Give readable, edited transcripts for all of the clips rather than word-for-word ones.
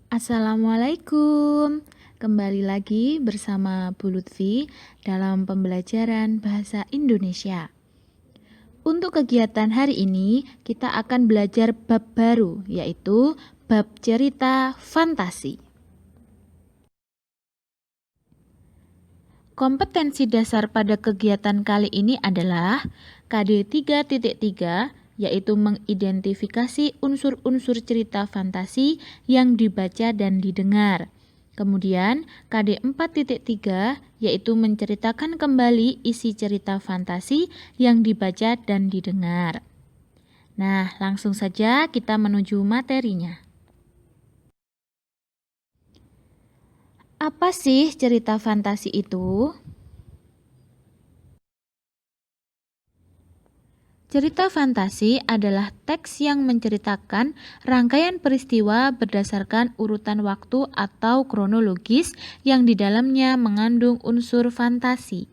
Assalamualaikum. Kembali lagi bersama Bu Lutfi dalam pembelajaran bahasa Indonesia. Untuk kegiatan hari ini, kita akan belajar bab baru, yaitu bab cerita fantasi. Kompetensi dasar pada kegiatan kali ini adalah KD 3.3, yaitu mengidentifikasi unsur-unsur cerita fantasi yang dibaca dan didengar. Kemudian KD 4.3 yaitu menceritakan kembali isi cerita fantasi yang dibaca dan didengar. Nah, langsung saja kita menuju materinya. Apa sih cerita fantasi itu? Cerita fantasi adalah teks yang menceritakan rangkaian peristiwa berdasarkan urutan waktu atau kronologis yang di dalamnya mengandung unsur fantasi.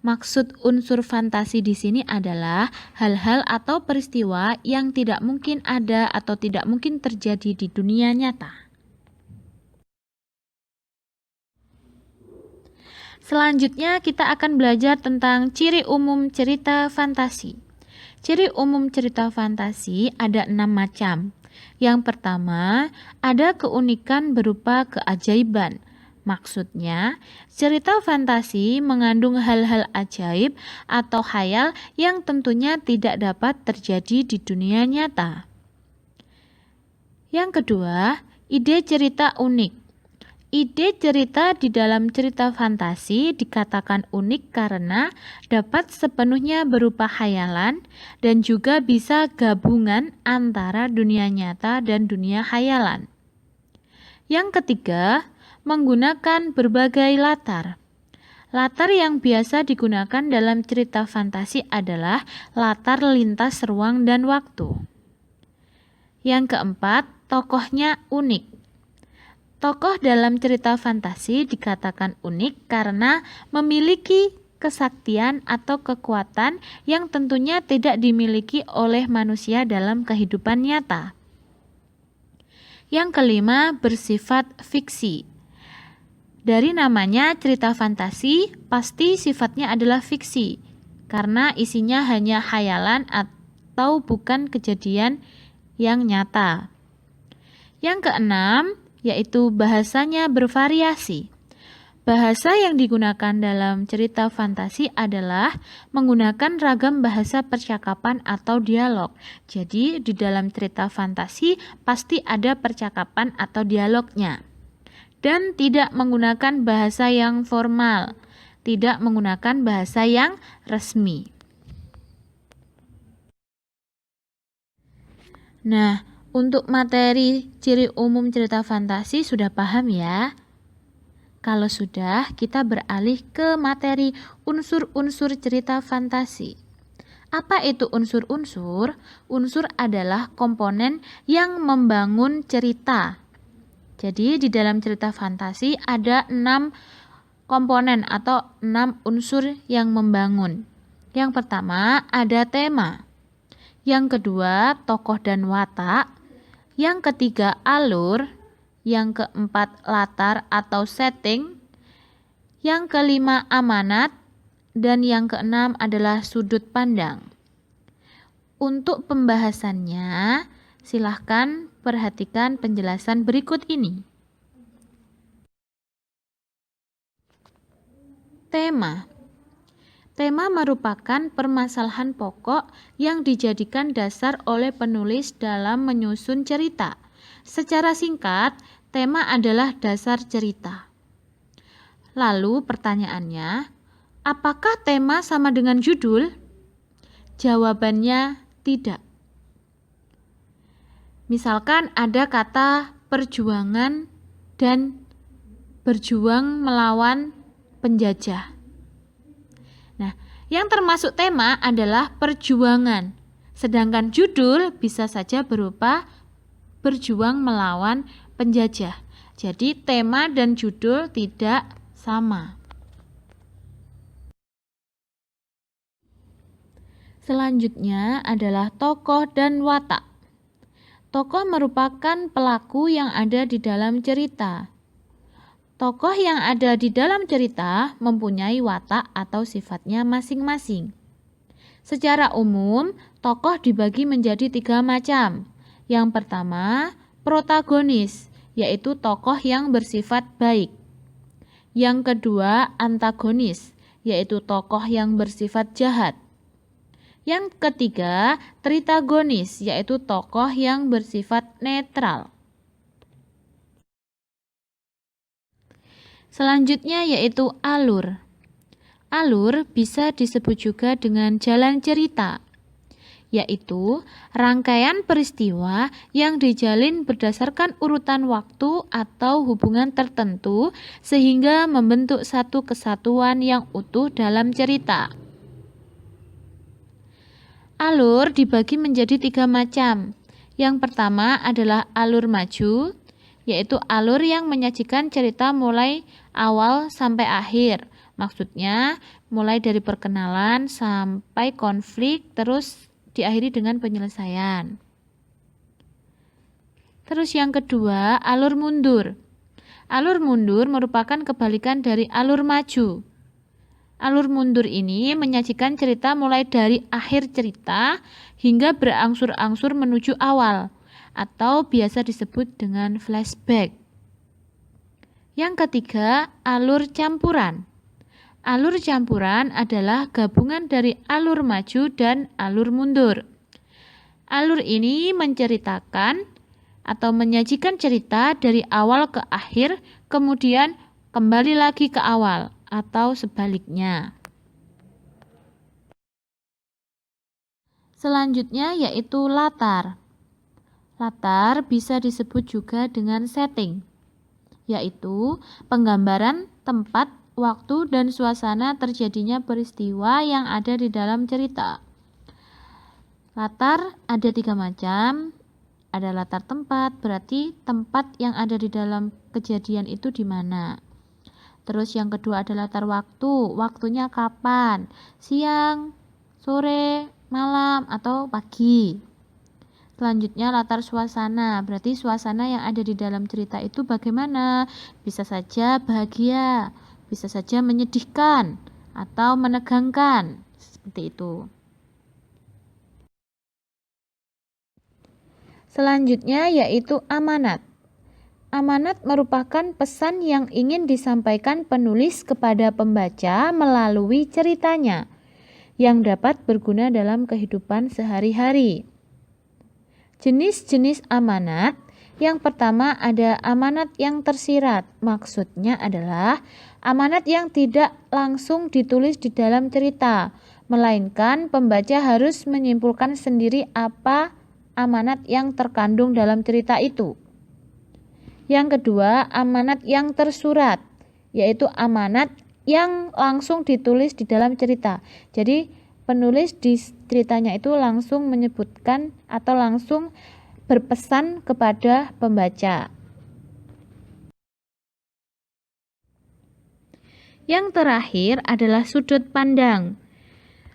Maksud unsur fantasi di sini adalah hal-hal atau peristiwa yang tidak mungkin ada atau tidak mungkin terjadi di dunia nyata. Selanjutnya kita akan belajar tentang ciri umum cerita fantasi. Ciri umum cerita fantasi ada 6 macam. Yang pertama, ada keunikan berupa keajaiban. Maksudnya, cerita fantasi mengandung hal-hal ajaib atau khayal yang tentunya tidak dapat terjadi di dunia nyata. Yang kedua, ide cerita unik. Ide cerita di dalam cerita fantasi dikatakan unik karena dapat sepenuhnya berupa khayalan dan juga bisa gabungan antara dunia nyata dan dunia khayalan. Yang ketiga, menggunakan berbagai latar. Latar yang biasa digunakan dalam cerita fantasi adalah latar lintas ruang dan waktu. Yang keempat, tokohnya unik. Tokoh dalam cerita fantasi dikatakan unik karena memiliki kesaktian atau kekuatan yang tentunya tidak dimiliki oleh manusia dalam kehidupan nyata. Yang kelima, bersifat fiksi. Dari namanya cerita fantasi, pasti sifatnya adalah fiksi karena isinya hanya khayalan atau bukan kejadian yang nyata. Yang keenam, yaitu bahasanya bervariasi. Bahasa yang digunakan dalam cerita fantasi adalah menggunakan ragam bahasa percakapan atau dialog. Jadi di dalam cerita fantasi pasti ada percakapan atau dialognya. Dan tidak menggunakan bahasa yang formal, tidak menggunakan bahasa yang resmi. Nah, untuk materi ciri umum cerita fantasi sudah paham ya? Kalau sudah, kita beralih ke materi unsur-unsur cerita fantasi. Apa itu unsur-unsur? Unsur adalah komponen yang membangun cerita. Jadi di dalam cerita fantasi ada 6 komponen atau 6 unsur yang membangun. Yang pertama ada tema. Yang kedua tokoh dan watak. Yang ketiga alur, yang keempat latar atau setting, yang kelima amanat, dan yang keenam adalah sudut pandang. Untuk pembahasannya, silahkan perhatikan penjelasan berikut ini. Tema. Tema merupakan permasalahan pokok yang dijadikan dasar oleh penulis dalam menyusun cerita. Secara singkat, tema adalah dasar cerita. Lalu pertanyaannya, apakah tema sama dengan judul? Jawabannya tidak. Misalkan ada kata perjuangan dan berjuang melawan penjajah. Nah, yang termasuk tema adalah perjuangan, sedangkan judul bisa saja berupa berjuang melawan penjajah. Jadi tema dan judul tidak sama. Selanjutnya adalah tokoh dan watak. Tokoh merupakan pelaku yang ada di dalam cerita. Tokoh yang ada di dalam cerita mempunyai watak atau sifatnya masing-masing. Secara umum, tokoh dibagi menjadi 3 macam. Yang pertama, protagonis, yaitu tokoh yang bersifat baik. Yang kedua, antagonis, yaitu tokoh yang bersifat jahat. Yang ketiga, tritagonis, yaitu tokoh yang bersifat netral. Selanjutnya yaitu alur. Alur bisa disebut juga dengan jalan cerita, yaitu rangkaian peristiwa yang dijalin berdasarkan urutan waktu atau hubungan tertentu sehingga membentuk satu kesatuan yang utuh dalam cerita. Alur dibagi menjadi 3 macam. Yang pertama adalah alur maju, yaitu alur yang menyajikan cerita mulai awal sampai akhir. Maksudnya mulai dari perkenalan sampai konflik terus diakhiri dengan penyelesaian. Terus yang kedua, alur mundur. Alur mundur merupakan kebalikan dari alur maju. Alur mundur ini menyajikan cerita mulai dari akhir cerita hingga berangsur-angsur menuju awal atau biasa disebut dengan flashback. Yang ketiga, alur campuran. Alur campuran adalah gabungan dari alur maju dan alur mundur. Alur ini menceritakan atau menyajikan cerita dari awal ke akhir, kemudian kembali lagi ke awal atau sebaliknya. Selanjutnya yaitu latar. Latar bisa disebut juga dengan setting, yaitu penggambaran tempat, waktu, dan suasana terjadinya peristiwa yang ada di dalam cerita. Latar ada 3 macam. Ada latar tempat, berarti tempat yang ada di dalam kejadian itu di mana. Terus yang kedua ada latar waktu, waktunya kapan, siang, sore, malam, atau pagi. Selanjutnya latar suasana, berarti suasana yang ada di dalam cerita itu bagaimana? Bisa saja bahagia, bisa saja menyedihkan, atau menegangkan, seperti itu. Selanjutnya yaitu amanat. Amanat merupakan pesan yang ingin disampaikan penulis kepada pembaca melalui ceritanya, yang dapat berguna dalam kehidupan sehari-hari. Jenis-jenis amanat, yang pertama ada amanat yang tersirat. Maksudnya adalah amanat yang tidak langsung ditulis di dalam cerita, melainkan pembaca harus menyimpulkan sendiri apa amanat yang terkandung dalam cerita itu. Yang kedua, amanat yang tersurat, yaitu amanat yang langsung ditulis di dalam cerita. Jadi, penulis di ceritanya itu langsung menyebutkan atau langsung berpesan kepada pembaca. Yang terakhir adalah sudut pandang.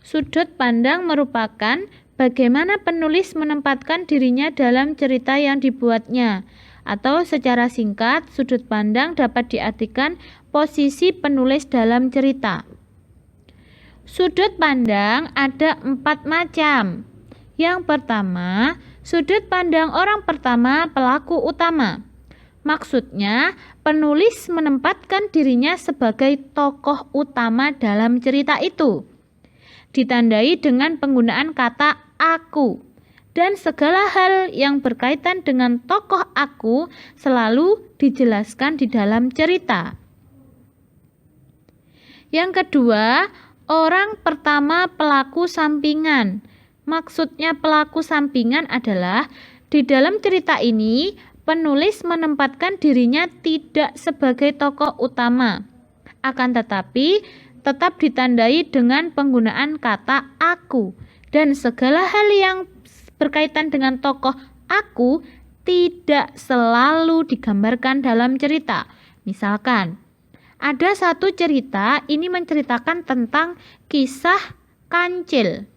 Sudut pandang merupakan bagaimana penulis menempatkan dirinya dalam cerita yang dibuatnya. Atau secara singkat, sudut pandang dapat diartikan posisi penulis dalam cerita. Sudut pandang ada 4 macam. Yang pertama, sudut pandang orang pertama pelaku utama. Maksudnya, penulis menempatkan dirinya sebagai tokoh utama dalam cerita itu. Ditandai dengan penggunaan kata aku. Dan segala hal yang berkaitan dengan tokoh aku selalu dijelaskan di dalam cerita. Yang kedua, orang pertama pelaku sampingan. Maksudnya pelaku sampingan adalah di dalam cerita ini penulis menempatkan dirinya tidak sebagai tokoh utama. Akan tetapi tetap ditandai dengan penggunaan kata aku. Dan segala hal yang berkaitan dengan tokoh aku tidak selalu digambarkan dalam cerita. Misalkan, ada satu cerita ini menceritakan tentang kisah kancil.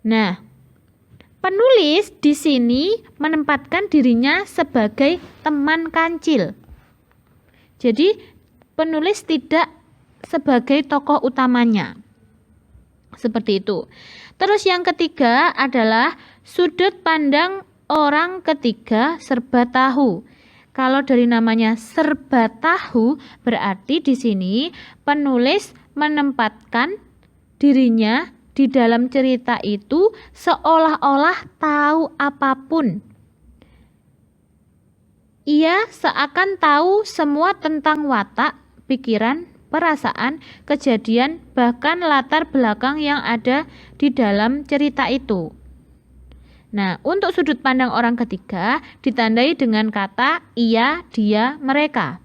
Nah, Penulis di sini menempatkan dirinya sebagai teman kancil. Jadi penulis tidak sebagai tokoh utamanya. Seperti itu. Terus yang ketiga adalah sudut pandang orang ketiga serba tahu. Kalau dari namanya serba tahu, berarti di sini penulis menempatkan dirinya di dalam cerita itu seolah-olah tahu apapun. Ia seakan tahu semua tentang watak, pikiran, perasaan, kejadian, bahkan latar belakang yang ada di dalam cerita itu. Nah, untuk sudut pandang orang ketiga ditandai dengan kata ia, dia, mereka.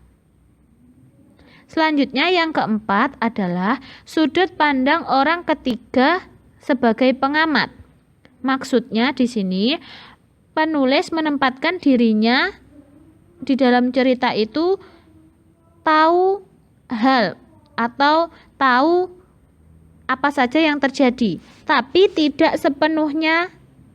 Selanjutnya yang keempat adalah sudut pandang orang ketiga sebagai pengamat. Maksudnya di sini penulis menempatkan dirinya di dalam cerita itu tahu hal atau tahu apa saja yang terjadi, tapi tidak sepenuhnya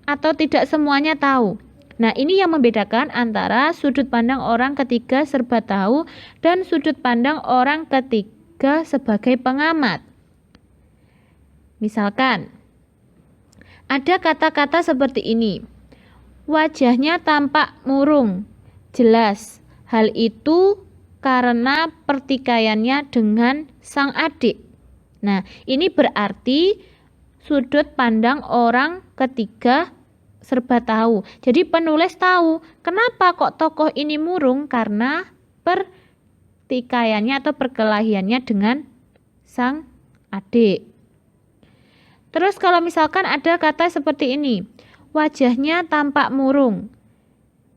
atau tidak semuanya tahu. Nah, ini yang membedakan antara sudut pandang orang ketiga serba tahu dan sudut pandang orang ketiga sebagai pengamat. Misalkan, ada kata-kata seperti ini. Wajahnya tampak murung, jelas. Hal itu karena pertikaiannya dengan sang adik. Nah, ini berarti sudut pandang orang ketiga serba tahu. Jadi penulis tahu kenapa kok tokoh ini murung, karena pertikaiannya atau perkelahiannya dengan sang adik. Terus kalau misalkan ada kata seperti ini, wajahnya tampak murung.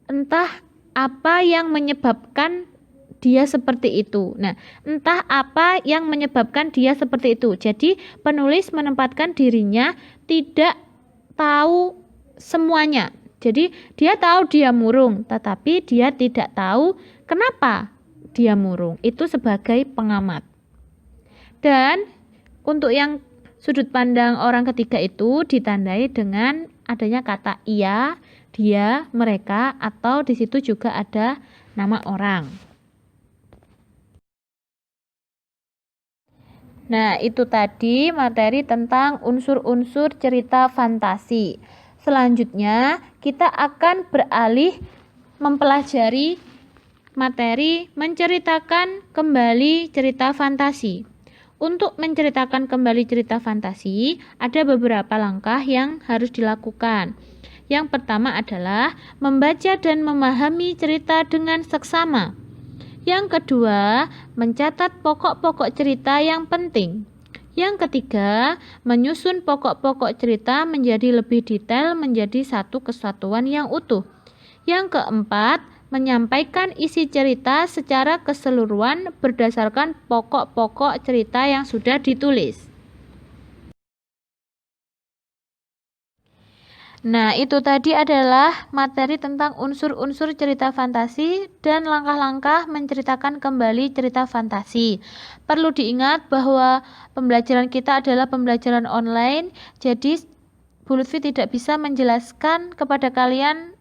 Entah apa yang menyebabkan dia seperti itu. Nah, entah apa yang menyebabkan dia seperti itu. Jadi penulis menempatkan dirinya tidak tahu semuanya. Jadi dia tahu dia murung, tetapi dia tidak tahu kenapa dia murung. Itu sebagai pengamat. Dan untuk yang sudut pandang orang ketiga itu ditandai dengan adanya kata ia, dia, mereka, atau di situ juga ada nama orang. Nah, itu tadi materi tentang unsur-unsur cerita fantasi. Selanjutnya, kita akan beralih mempelajari materi menceritakan kembali cerita fantasi. Untuk menceritakan kembali cerita fantasi, ada beberapa langkah yang harus dilakukan. Yang pertama adalah membaca dan memahami cerita dengan seksama. Yang kedua, mencatat pokok-pokok cerita yang penting. Yang ketiga, menyusun pokok-pokok cerita menjadi lebih detail menjadi satu kesatuan yang utuh. Yang keempat, menyampaikan isi cerita secara keseluruhan berdasarkan pokok-pokok cerita yang sudah ditulis. Nah, itu tadi adalah materi tentang unsur-unsur cerita fantasi dan langkah-langkah menceritakan kembali cerita fantasi. Perlu diingat bahwa pembelajaran kita adalah pembelajaran online, jadi Bu Lutfi tidak bisa menjelaskan kepada kalian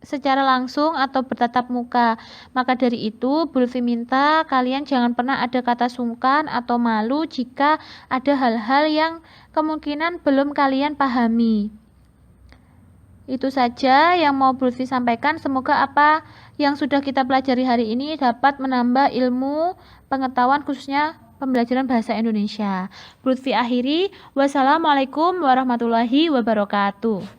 secara langsung atau bertatap muka. Maka dari itu, Bu Lutfi minta kalian jangan pernah ada kata sungkan atau malu jika ada hal-hal yang kemungkinan belum kalian pahami. Itu saja yang mau Bu Lutfi sampaikan. Semoga apa yang sudah kita pelajari hari ini dapat menambah ilmu pengetahuan khususnya pembelajaran bahasa Indonesia. Bu Lutfi akhiri. Wassalamualaikum warahmatullahi wabarakatuh.